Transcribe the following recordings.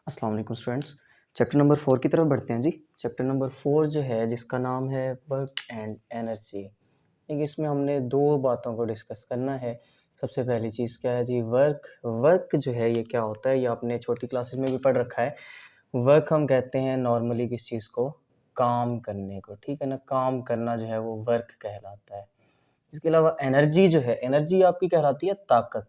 अस्सलाम वालेकुम students. Chapter number 4 की तरफ बढ़ते हैं जी। चैप्टर नंबर 4 जो है जिसका नाम है वर्क एंड एनर्जी। एक इसमें हमने दो बातों को डिस्कस करना है। सबसे पहली चीज़ क्या है जी, वर्क। वर्क जो है ये क्या होता है, ये आपने छोटी क्लासेस में भी पढ़ रखा है। वर्क हम कहते हैं नॉर्मली किस चीज़ को, काम करने को, ठीक है ना। काम करना जो है वो वर्क कहलाता है। इसके अलावा एनर्जी जो है, एनर्जी आपकी कहलाती है ताकत,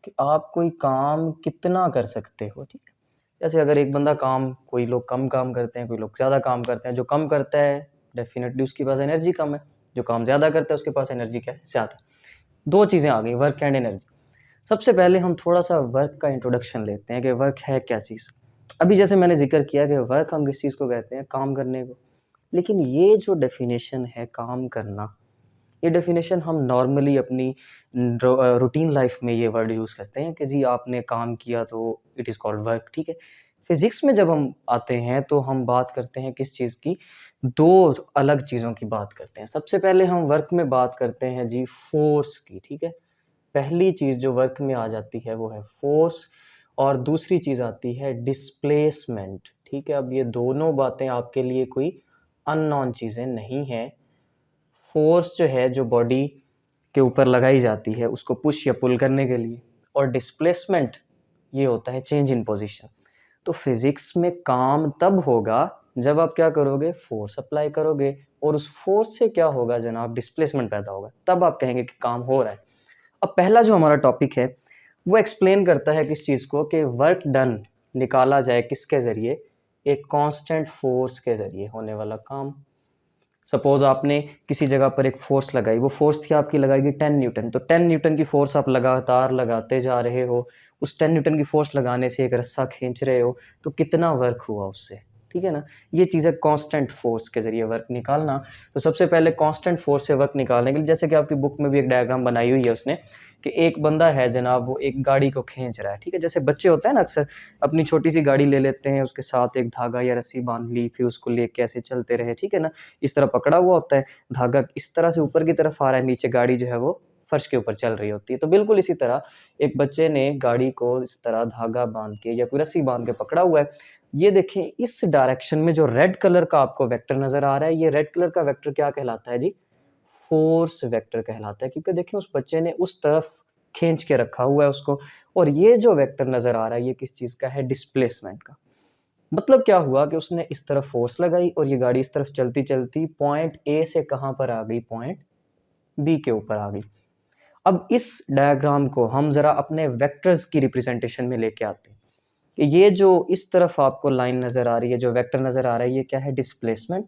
कि आप कोई काम कितना कर सकते हो, ठीक है। जैसे अगर एक बंदा काम, कोई लोग कम काम करते हैं, कोई लोग ज़्यादा काम करते हैं। जो कम करता है डेफिनेटली उसके पास एनर्जी कम है, जो काम ज़्यादा करता है उसके पास एनर्जी क्या है, ज़्यादा। दो चीज़ें आ गई, वर्क एंड एनर्जी। सबसे पहले हम थोड़ा सा वर्क का इंट्रोडक्शन लेते हैं कि वर्क है क्या चीज़। अभी जैसे मैंने जिक्र किया कि वर्क हम किस चीज़ को कहते हैं, काम करने को। लेकिन ये जो डेफिनेशन है काम करना, ये डेफिनेशन हम नॉर्मली अपनी रूटीन लाइफ में ये वर्ड यूज़ करते हैं कि जी आपने काम किया तो इट इज़ कॉल्ड वर्क, ठीक है। फिज़िक्स में जब हम आते हैं तो हम बात करते हैं किस चीज़ की, दो अलग चीज़ों की बात करते हैं। सबसे पहले हम वर्क में बात करते हैं जी फ़ोर्स की, ठीक है। पहली चीज़ जो वर्क में आ जाती है वो है फ़ोर्स, और दूसरी चीज़ आती है डिस्प्लेसमेंट, ठीक है। अब ये दोनों बातें आपके लिए कोई अननोन चीज़ें नहीं हैं। फ़ोर्स जो है, जो बॉडी के ऊपर लगाई जाती है उसको पुश या पुल करने के लिए, और डिस्प्लेसमेंट ये होता है चेंज इन पोजीशन। तो फिज़िक्स में काम तब होगा जब आप क्या करोगे, फ़ोर्स अप्लाई करोगे, और उस फ़ोर्स से क्या होगा जनाब, डिस्प्लेसमेंट पैदा होगा, तब आप कहेंगे कि काम हो रहा है। अब पहला जो हमारा टॉपिक है वो एक्सप्लेन करता है किस चीज़ को, कि वर्क डन निकाला जाए किसके ज़रिए, एक कांस्टेंट फ़ोर्स के ज़रिए होने वाला काम। सपोज़ आपने किसी जगह पर एक फ़ोर्स लगाई, वो फ़ोर्स क्या आपकी लगाएगी 10 न्यूटन, तो 10 न्यूटन की फ़ोर्स आप लगातार लगाते जा रहे हो। उस 10 न्यूटन की फ़ोर्स लगाने से एक रस्सा खींच रहे हो, तो कितना वर्क हुआ उससे, ठीक है ना। ये चीज़ है कांस्टेंट फ़ोर्स के ज़रिए वर्क निकालना। तो सबसे पहले कांस्टेंट फ़ोर्स से वर्क निकालने के लिए, जैसे कि आपकी बुक में भी एक डायग्राम बनाई हुई है उसने, कि एक बंदा है जनाब, वो एक गाड़ी को खींच रहा है, ठीक है। जैसे बच्चे होते हैं ना, अक्सर अपनी छोटी-सी गाड़ी ले लेते हैं, उसके साथ एक धागा या रस्सी बाँध ली, फिर उसको लेके ऐसे चलते रहे, ठीक है ना। इस तरह पकड़ा हुआ होता है, धागा इस तरह से ऊपर की तरफ आ रहा है, नीचे गाड़ी जो है वो फर्श के ऊपर चल रही होती है। तो बिल्कुल इसी तरह एक बच्चे ने गाड़ी को इस तरह धागा बाँध के या कोई रस्सी बाँध के पकड़ा हुआ है। ये देखें, इस डायरेक्शन में जो रेड कलर का आपको वेक्टर नज़र आ रहा है, ये रेड कलर का वेक्टर क्या कहलाता है जी? फ़ोर्स वेक्टर कहलाता है, क्योंकि देखिए उस बच्चे ने उस तरफ खींच के रखा हुआ है उसको, और ये जो वेक्टर नज़र आ रहा है ये किस चीज़ का है, डिस्प्लेसमेंट का। मतलब क्या हुआ कि उसने इस तरफ फ़ोर्स लगाई और ये गाड़ी इस तरफ चलती-चलती पॉइंट ए से कहाँ पर आ गई, पॉइंट बी के ऊपर आ गई। अब इस डायग्राम को हम ज़रा अपने वेक्टर्स की रिप्रेजेंटेशन में लेके आते हैं, कि ये जो इस तरफ आपको लाइन नज़र आ रही है, जो वेक्टर नज़र आ रहा है, ये क्या है, डिस्प्लेसमेंट।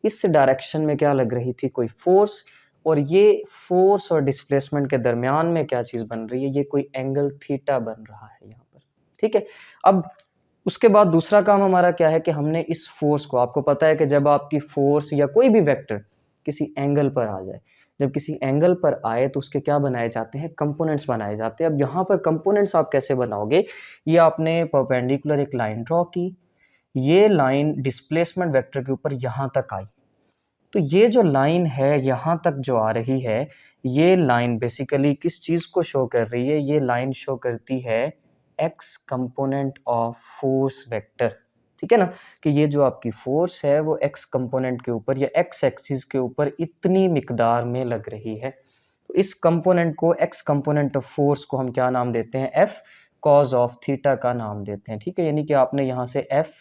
इस डायरेक्शन में क्या लग रही थी, कोई फ़ोर्स, और ये फ़ोर्स और डिस्प्लेसमेंट के दरमियान में क्या चीज़ बन रही है, ये कोई एंगल थीटा बन रहा है यहाँ पर, ठीक है। अब उसके बाद दूसरा काम हमारा क्या है, कि हमने इस फ़ोर्स को, आपको पता है कि जब आपकी फ़ोर्स या कोई भी वेक्टर किसी एंगल पर आ जाए, जब किसी एंगल पर आए तो उसके क्या बनाए जाते हैं, कंपोनेंट्स बनाए जाते हैं। अब यहाँ पर कंपोनेंट्स आप कैसे बनाओगे, ये आपने परपेंडिकुलर एक लाइन ड्रॉ की, ये लाइन डिस्प्लेसमेंट वेक्टर के ऊपर यहाँ तक आई, तो ये जो लाइन है यहाँ तक जो आ रही है, ये लाइन बेसिकली किस चीज़ को शो कर रही है, ये लाइन शो करती है x component of force vector, ठीक है ना। कि ये जो आपकी फोर्स है वो एक्स कंपोनेंट के ऊपर या एक्स एक्सिस के ऊपर इतनी मिकदार में लग रही है। तो इस कंपोनेंट को, एक्स कंपोनेंट ऑफ फोर्स को हम क्या नाम देते हैं, एफ कॉज ऑफ थीटा का नाम देते हैं, ठीक है। यानी कि आपने यहाँ से एफ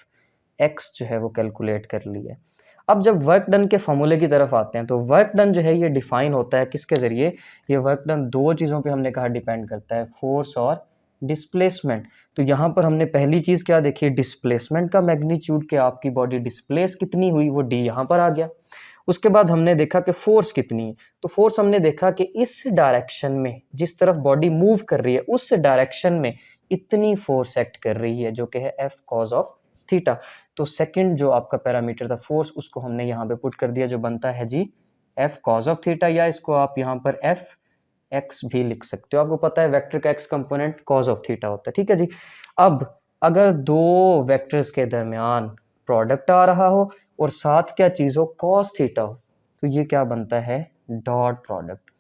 एक्स जो है वो कैलकुलेट कर लिया है। अब जब वर्क डन के फॉर्मूले की तरफ आते हैं, तो वर्क डन जो है ये डिफाइन होता है किसके ज़रिए, ये वर्क डन दो चीज़ों पे हमने कहा डिपेंड करता है, फोर्स और डिस्प्लेसमेंट। तो यहाँ पर हमने पहली चीज़ क्या देखी, डिस्प्लेसमेंट का मैग्नीट्यूड, कि आपकी बॉडी डिस्प्लेस कितनी हुई, वो डी यहाँ पर आ गया। उसके बाद हमने देखा कि फोर्स कितनी है, तो फोर्स हमने देखा कि इस डायरेक्शन में जिस तरफ बॉडी मूव कर रही है उस डायरेक्शन में इतनी फोर्स एक्ट कर रही है, जो कि है एफ कॉज ऑफ थीटा। तो सेकंड जो आपका पैरामीटर था फोर्स, उसको हमने यहाँ पे पुट कर दिया, जो बनता है जी एफ कॉज ऑफ थीटा, या इसको आप यहाँ पर एफ एक्स भी लिख सकते हो। आपको पता है वेक्टर का x component cause of theta होता है, ठीक है जी। अब अगर दो वेक्टर्स के दरमियान प्रोडक्ट आ रहा हो और साथ क्या चीज़ हो, कॉस थीटा हो, तो ये क्या बनता है, डॉट प्रोडक्ट।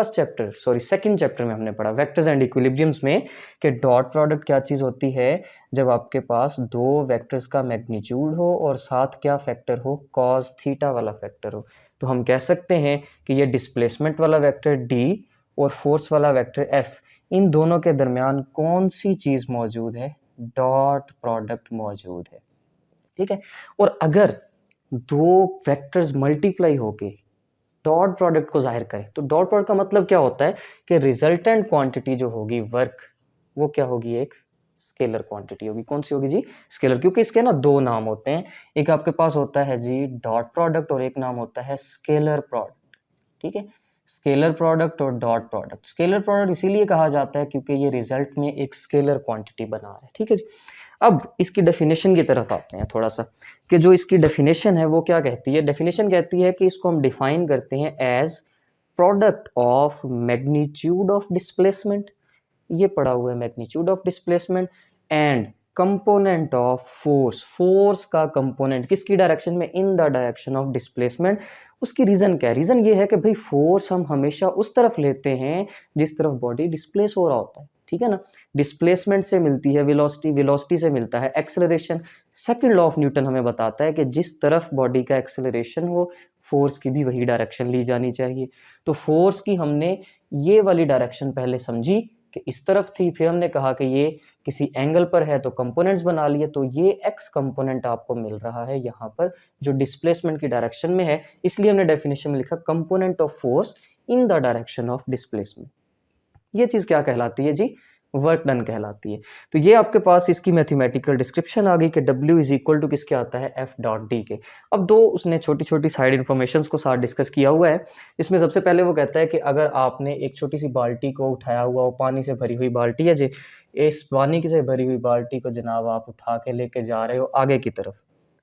सेकंड चैप्टर में हमने पढ़ा वेक्टर्स एंड इक्विलिब्रियम्स में कि डॉट प्रोडक्ट क्या चीज़ होती है, जब आपके पास दो वेक्टर्स का मैग्नीट्यूड हो और साथ क्या फैक्टर हो, कॉस थीटा वाला फैक्टर हो। तो हम कह सकते हैं कि ये डिस्प्लेसमेंट वाला वेक्टर डी और फोर्स वाला वेक्टर एफ, इन दोनों के दरमियान कौन सी चीज़ मौजूद है, डॉट प्रोडक्ट मौजूद है। ठीक है, और अगर दो वेक्टर्स मल्टीप्लाई होके डॉट प्रोडक्ट को जाहिर करें, तो डॉट प्रोडक्ट का मतलब क्या होता है कि रिजल्टेंट क्वांटिटी जो होगी वर्क, वो क्या होगी, एक स्केलर क्वांटिटी होगी। कौन सी होगी जी, स्केलर, क्योंकि इसके ना दो नाम होते हैं, एक आपके पास होता है जी डॉट प्रोडक्ट और एक नाम होता है स्केलर प्रोडक्ट। ठीक है, स्केलर प्रोडक्ट और डॉट प्रोडक्ट। स्केलर प्रोडक्ट इसीलिए कहा जाता है क्योंकि ये रिजल्ट में एक स्केलर क्वांटिटी बना रहा है। ठीक है जी, अब इसकी डेफिनेशन की तरफ आते हैं थोड़ा सा, कि जो इसकी डेफिनेशन है वो क्या कहती है। डेफिनेशन कहती है कि इसको हम डिफाइन करते हैं as product of magnitude of displacement, ये पड़ा हुआ है magnitude of displacement, and component of force, force का कंपोनेंट किसकी डायरेक्शन में, in the direction of displacement. उसकी रीजन क्या है, रीजन ये है कि भाई फोर्स हम हमेशा उस तरफ लेते हैं जिस तरफ बॉडी डिस्प्लेस हो रहा होता है। ठीक है ना, डिस्प्लेसमेंट से मिलती है वेलोसिटी, वेलोसिटी से मिलता है acceleration. Second law of Newton हमें बताता है कि जिस तरफ बॉडी का एक्सेलरेशन हो, फोर्स की भी वही डायरेक्शन ली जानी चाहिए। तो फोर्स की हमने ये वाली डायरेक्शन पहले समझी कि इस तरफ थी, फिर हमने कहा कि ये किसी एंगल पर है तो कंपोनेंट्स बना लिए, तो ये एक्स कंपोनेंट आपको मिल रहा है यहाँ पर जो डिस्प्लेसमेंट की डायरेक्शन में है, इसलिए हमने डेफिनेशन में लिखा component of force in the direction of displacement. ये चीज़ क्या कहलाती है जी, वर्क डन कहलाती है। तो ये आपके पास इसकी मैथमेटिकल डिस्क्रिप्शन आ गई कि W इज इक्वल टू किसके आता है, F डॉट डी के। अब दो उसने छोटी छोटी साइड इन्फॉर्मेशंस को साथ डिस्कस किया हुआ है। इसमें सबसे पहले वो कहता है कि अगर आपने एक छोटी सी बाल्टी को उठाया हुआ हो, पानी से भरी हुई बाल्टी है जी, इस पानी से भरी हुई बाल्टी को जनाब आप उठा के लेके जा रहे हो आगे की तरफ।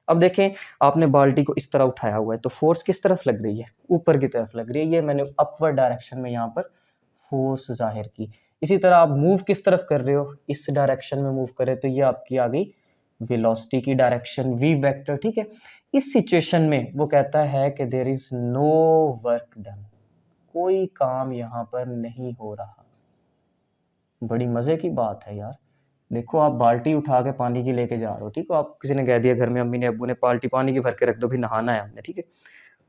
अब देखें, आपने बाल्टी को इस तरह उठाया हुआ है, तो फोर्स किस तरफ लग रही है, ऊपर की तरफ लग रही है। ये मैंने अपवर्ड डायरेक्शन में यहाँ पर फोर्स जाहिर की। इसी तरह आप मूव किस तरफ कर रहे हो, इस डायरेक्शन में मूव करें, तो ये आपकी आ गई वेलोसिटी की डायरेक्शन, v वेक्टर। ठीक है, इस सिचुएशन में वो कहता है कि there is no work done, कोई काम यहाँ पर नहीं हो रहा। बड़ी मजे की बात है यार। देखो, आप बाल्टी उठा के पानी की लेके जा रहे हो, ठीक है, आप किसी ने कह दिया घर में, अम्मी ने अब्बू ने, बाल्टी पानी की भर के रख दो, भी नहाना है हमने। ठीक है,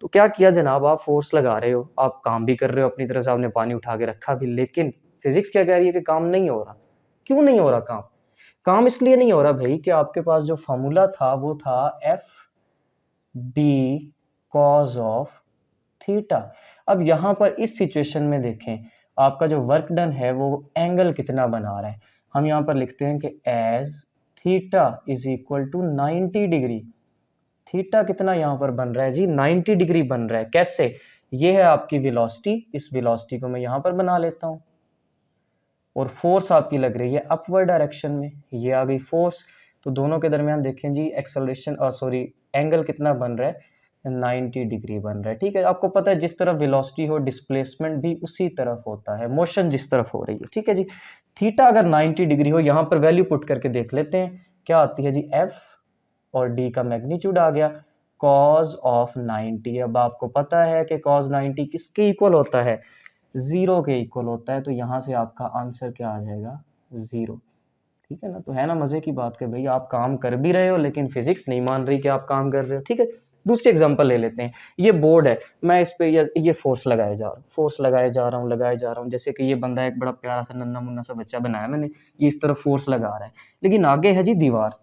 तो क्या किया जनाब, आप फोर्स लगा रहे हो, आप काम भी कर रहे हो अपनी तरफ से, आपने पानी उठा के रखा भी, लेकिन फिजिक्स क्या कह रही है कि काम नहीं हो रहा। क्यों नहीं हो रहा काम, काम इसलिए नहीं हो रहा भाई कि आपके पास जो फॉर्मूला था वो था F D cos of theta. अब यहाँ पर इस सिचुएशन में देखें, आपका जो वर्क डन है वो एंगल कितना बना रहा है। हम यहाँ पर लिखते हैं कि as theta is equal to 90 degree. Theta कितना यहाँ पर बन रहा है जी, 90 डिग्री बन रहा है। कैसे, ये है आपकी वेलोसिटी, इस वेलोसिटी को मैं यहाँ पर बना लेता हूँ, और फोर्स आपकी लग रही है अपवर्ड डायरेक्शन में, ये आ गई फोर्स। तो दोनों के दरमियान देखें जी एक्सेलरेशन एंगल कितना बन रहा है, 90 डिग्री बन रहा है। ठीक है, आपको पता है जिस तरफ वेलोसिटी हो डिस्प्लेसमेंट भी उसी तरफ होता है, मोशन जिस तरफ हो रही है। ठीक है जी, थीटा अगर 90 डिग्री हो, यहाँ पर वैल्यू पुट करके देख लेते हैं क्या आती है जी, एफ और डी का मैग्नीट्यूड आ गया कॉज ऑफ 90। अब आपको पता है कि कॉज 90 किसके इक्वल होता है, 0 के इक्वल होता है। तो यहाँ से आपका आंसर क्या आ जाएगा, 0। ठीक है ना, तो है ना मजे की बात कि भाई आप काम कर भी रहे हो लेकिन फिजिक्स नहीं मान रही कि आप काम कर रहे हो। ठीक है, दूसरी एग्जांपल ले लेते हैं। ये बोर्ड है, मैं इस पे ये फोर्स लगाए जा रहा हूँ, फोर्स लगाए जा रहा हूँ। जैसे कि ये बंदा एक बड़ा प्यारा सा नन्ना मुन्ना सा बच्चा बनाया मैंने, ये इस तरफ फोर्स लगा रहा है, लेकिन आगे है जी दीवार,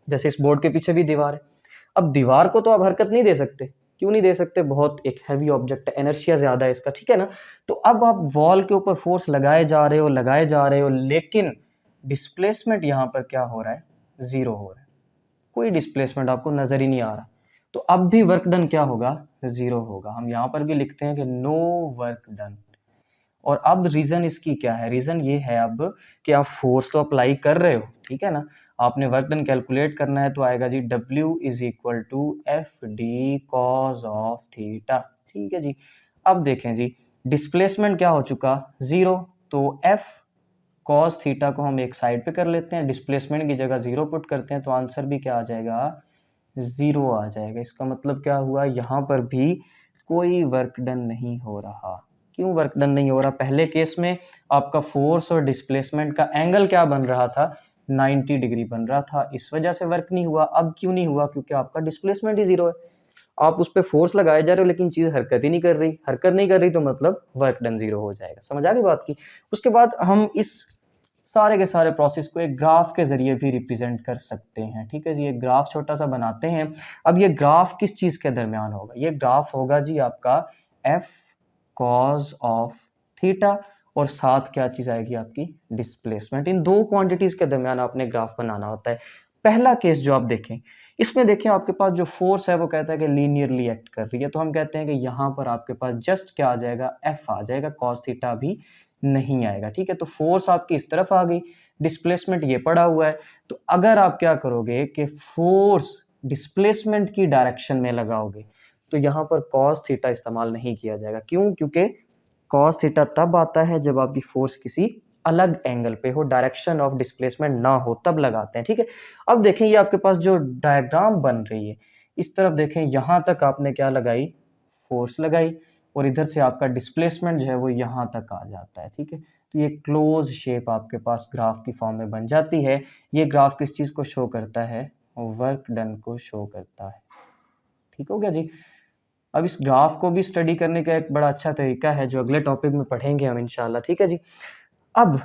जैसे इस बोर्ड के पीछे भी दीवार है। अब दीवार को तो आप हरकत नहीं दे सकते, क्यों नहीं दे सकते, बहुत एक हैवी ऑब्जेक्ट है, एनर्शिया ज्यादा है इसका। ठीक है ना, तो अब आप वॉल के ऊपर फोर्स लगाए जा रहे हो, लेकिन डिस्प्लेसमेंट यहाँ पर क्या हो रहा है, 0 हो रहा है, कोई डिस्प्लेसमेंट आपको नजर ही नहीं आ रहा। तो अब भी वर्क डन क्या होगा, 0 होगा। हम यहाँ पर भी लिखते हैं कि नो वर्क डन। और अब रीजन इसकी क्या है, रीजन ये है अब कि आप फोर्स तो अप्लाई कर रहे हो, ठीक है ना, आपने वर्क डन कैलकुलेट करना है, तो आएगा जी W is equal to F D cos of theta. ठीक है जी, अब देखें जी डिस्प्लेसमेंट क्या हो चुका, 0, तो एफ कॉस थीटा को हम एक साइड पे कर लेते हैं, डिस्प्लेसमेंट की जगह 0 पुट करते हैं, तो आंसर भी क्या आ जाएगा, 0 आ जाएगा। इसका मतलब क्या हुआ, यहाँ पर भी कोई वर्क डन नहीं हो रहा। क्यों वर्क डन नहीं हो रहा? पहले केस में आपका फोर्स और डिस्प्लेसमेंट का एंगल क्या बन रहा था? 90 डिग्री बन रहा था, इस वजह से वर्क नहीं हुआ। अब क्यों नहीं हुआ? क्योंकि आपका डिस्प्लेसमेंट ही ज़ीरो है। आप उस पे फोर्स लगाए जा रहे हो लेकिन चीज़ हरकत ही नहीं कर रही। हरकत नहीं कर रही तो मतलब वर्क डन ज़ीरो हो जाएगा। समझ आ गई बात की? उसके बाद हम इस सारे के सारे प्रोसेस को एक ग्राफ के ज़रिए भी रिप्रेजेंट कर सकते हैं। ठीक है जी, एक ग्राफ छोटा-सा बनाते हैं। अब ये ग्राफ किस चीज़ के दरमियान होगा? ये ग्राफ होगा जी आपका एफ कॉस ऑफ थीटा और साथ क्या चीज़ आएगी आपकी? डिस्प्लेसमेंट। इन दो क्वांटिटीज़ के दरमियान आपने ग्राफ बनाना होता है। पहला केस जो आप देखें, इसमें देखिए आपके पास जो फोर्स है वो कहता है कि लीनियरली एक्ट कर रही है, तो हम कहते हैं कि यहाँ पर आपके पास जस्ट क्या आ जाएगा? एफ आ जाएगा, कॉस थीटा भी नहीं आएगा। ठीक है, तो फोर्स आपकी इस तरफ आ गई, डिस्प्लेसमेंट ये पड़ा हुआ है। तो अगर आप क्या करोगे कि फोर्स डिस्प्लेसमेंट की डायरेक्शन में लगाओगे तो यहाँ पर कॉस थीटा इस्तेमाल नहीं किया जाएगा। क्यों? क्योंकि कॉस थीटा तब आता है जब आपकी फोर्स किसी अलग एंगल पे हो, डायरेक्शन ऑफ डिस्प्लेसमेंट ना हो, तब लगाते हैं। ठीक है, अब देखें ये आपके पास जो डायग्राम बन रही है, इस तरफ देखें, यहाँ तक आपने क्या लगाई? फोर्स लगाई और इधर से आपका डिस्प्लेसमेंट जो है वो यहाँ तक आ जाता है। ठीक है, तो ये क्लोज शेप आपके पास ग्राफ की फॉर्म में बन जाती है। ये ग्राफ किस चीज़ को शो करता है? वर्क डन को शो करता है। ठीक हो गया जी। अब इस ग्राफ को भी स्टडी करने का एक बड़ा अच्छा तरीका है जो अगले टॉपिक में पढ़ेंगे हम इंशाल्लाह। ठीक है जी। अब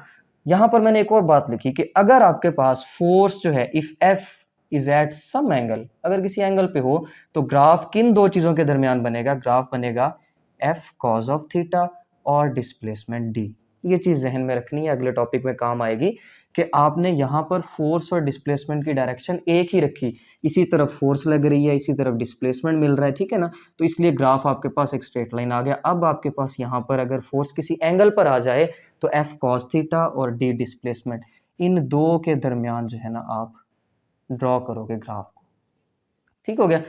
यहाँ पर मैंने एक और बात लिखी कि अगर आपके पास फोर्स जो है if F is at some angle, अगर किसी एंगल पे हो तो ग्राफ किन दो चीजों के दरमियान बनेगा? ग्राफ बनेगा एफ कॉस ऑफ थीटा और डिस्प्लेसमेंट डी। ये चीज जहन में रखनी है, अगले टॉपिक में काम आएगी कि आपने यहाँ पर फोर्स और डिस्प्लेसमेंट की डायरेक्शन एक ही रखी, इसी तरफ फोर्स लग रही है, इसी तरफ डिस्प्लेसमेंट मिल रहा है। ठीक है ना, तो इसलिए ग्राफ आपके पास एक स्ट्रेट लाइन आ गया। अब आपके पास यहाँ पर अगर फोर्स किसी एंगल पर आ जाए तो एफ कॉस थीटा और डी डिस्प्लेसमेंट, इन दो के दरमियान जो है ना आप ड्रॉ करोगे ग्राफ को। ठीक हो गया।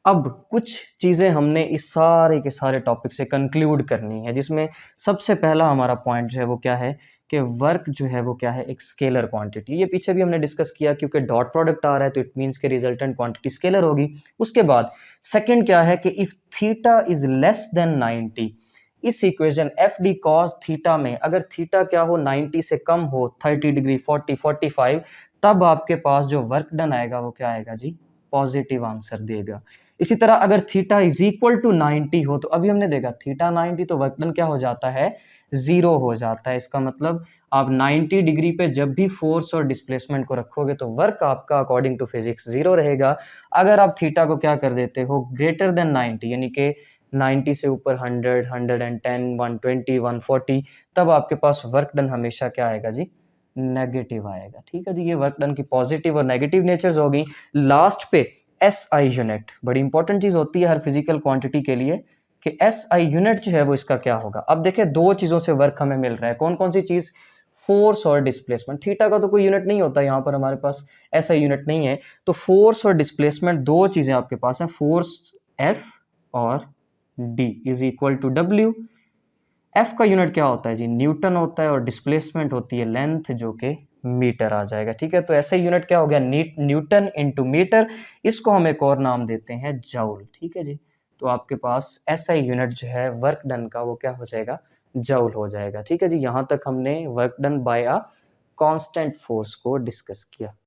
अब कुछ चीजें हमने इस सारे के सारे टॉपिक से कंक्लूड करनी है, जिसमें सबसे पहला हमारा पॉइंट जो है वो क्या है कि वर्क जो है वो क्या है? एक स्केलर क्वांटिटी। ये पीछे भी हमने डिस्कस किया, क्योंकि डॉट प्रोडक्ट आ रहा है तो इट मींस के रिजल्टेंट क्वांटिटी स्केलर होगी। उसके बाद सेकंड क्या है कि if theta is less than 90, इस equation F D cos theta में अगर थीटा क्या हो? 90 से कम हो, 30 डिग्री, 40, 45, तब आपके पास जो वर्क डन आएगा वो क्या आएगा जी? पॉजिटिव आंसर देगा। इसी तरह अगर थीटा इज इक्वल टू 90 हो, तो अभी हमने देखा थीटा 90 तो वर्क डन क्या हो जाता है? जीरो हो जाता है। इसका मतलब आप 90 डिग्री पे जब भी फोर्स और डिस्प्लेसमेंट को रखोगे तो वर्क आपका अकॉर्डिंग टू फिजिक्स जीरो रहेगा। अगर आप थीटा को क्या कर देते हो? ग्रेटर देन 90, यानी कि 90 से ऊपर 100, 110, 120, 140, तब आपके पास वर्क डन हमेशा क्या आएगा जी? नेगेटिव आएगा। ठीक है जी, ये वर्क डन की पॉजिटिव और नेगेटिव नेचर्स हो गई। लास्ट पे एस आई यूनिट, बड़ी इंपॉर्टेंट चीज होती है हर फिजिकल क्वांटिटी के लिए कि एस आई यूनिट जो है वो इसका क्या होगा। अब देखिए दो चीजों से वर्क हमें मिल रहा है, कौन कौन सी चीज? फोर्स और डिस्प्लेसमेंट। थीटा का तो कोई यूनिट नहीं होता, यहाँ पर हमारे पास एस आई यूनिट नहीं है, तो फोर्स और डिस्प्लेसमेंट दो चीजें आपके पास हैं, फोर्स एफ और D is equal to W. F का यूनिट क्या होता है जी? न्यूटन होता है, और डिस्प्लेसमेंट होती है लेंथ, जो कि मीटर आ जाएगा। ठीक है, तो ऐसा यूनिट क्या हो गया? Newton into metre. इसको हम एक और नाम देते हैं जूल। ठीक है जी, तो आपके पास ऐसा यूनिट जो है वर्क डन का वो क्या हो जाएगा? जूल हो जाएगा। ठीक है जी, यहाँ तक हमने work done by a constant force को डिस्कस किया।